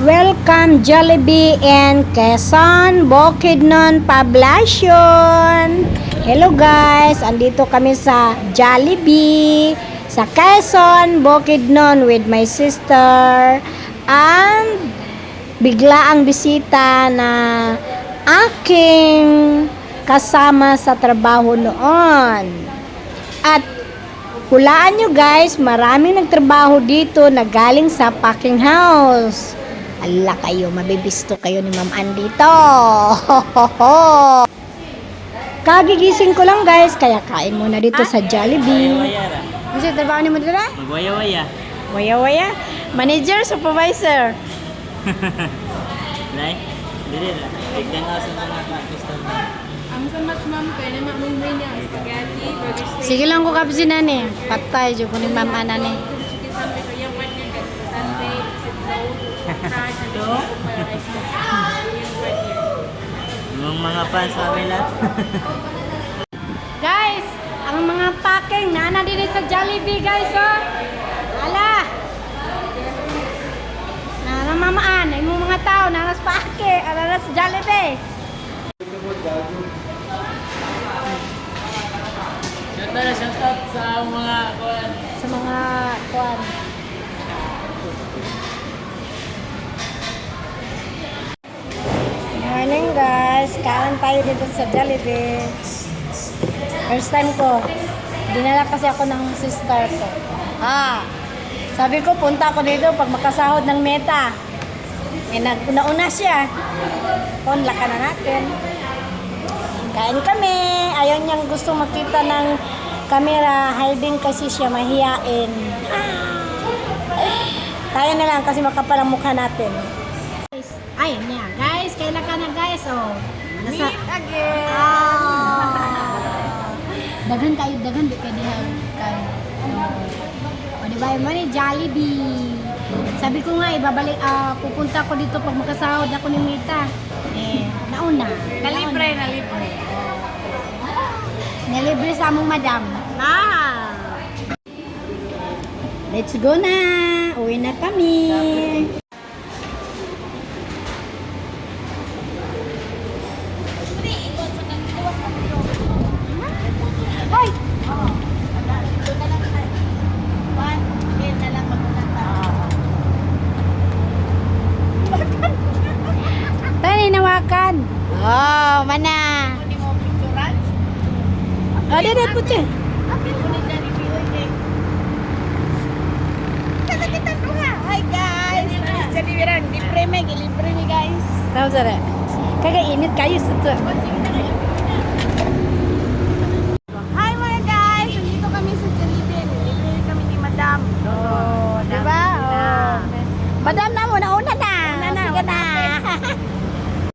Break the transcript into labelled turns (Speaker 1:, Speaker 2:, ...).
Speaker 1: Welcome Jollibee and Quezon Bukidnon Poblacion. Hello guys, andito kami sa Jollibee sa Quezon Bukidnon with my sister and bigla ang bisita na aking kasama sa trabaho noon. At hulaan nyo guys, maraming nagtrabaho dito na galing sa packing house. Ala kayo, mabibisto kayo ni Ma'am Ann dito. Kagigising ko lang guys, kaya kain muna dito sa Jollibee. Ano siya trabaho ni mo dito na?
Speaker 2: Magwaya-waya.
Speaker 1: Waya-waya? Manager, supervisor?
Speaker 2: Nay, dili na. Tignan nga sa mga customer.
Speaker 3: Ang so much ma'am, kaya naman mong niya, spaghetti, burger steak,
Speaker 1: Sige lang ko kapsi na ni. Patay, dyan ko ni Ma'am Ann na ni.
Speaker 3: chicken sandwich, o yung part niya, sundae, sitlow, charge,
Speaker 2: Ito? Yung mga fans namin lahat.
Speaker 1: Guys, ang mga packing nana din sa Jollibee guys, oh. Ala. Nana Ma'am Ann, ay mo mga tao nanas pake, ala sa Jollibee.
Speaker 2: Shoutout sa mga kuwan.
Speaker 1: Sa mga kuan. Morning guys, kain tayo dito sa Jollibee. First time ko. Dinala kasi ako ng sister ko. Sabi ko punta ako dito pag makasahod ng meta. Eh nag-una siya. Punla ka na natin. Kain kami. Ayaw niyang gusto makita ng camera. Hiding kasi siya mahiyain. Tayo na lang kasi makapal ang mukha natin. Ay, niya. Guys, kailan ka na guys? Oh.
Speaker 3: Meet again!
Speaker 1: Dagan kayo, dagan. Di pwede kayo. O, diba yung money? Jollibee. Sabi ko nga, ibabalik, pupunta ko dito pag makasahod ako ni Mita. Nauna.
Speaker 3: Nalibre, nalibre.
Speaker 1: Nalibre sa among madam. Let's go na. Uwi na kami. Hoy! Tayo nawakan. Oh, mana?
Speaker 3: Hindi mo picturean?
Speaker 1: Ada na po siya.
Speaker 3: Apil ko ni Jollibee, oy, kay. Kita ko nga. Hi guys! Jollibee rin. Libre may, libre ni guys.
Speaker 1: Tahu sara. Kagainit kayo sa to.
Speaker 3: Hi mga guys! Nandito kami sa Jollibee. Libre kami ni Madam.
Speaker 1: Oh, diba? Oh. Madam na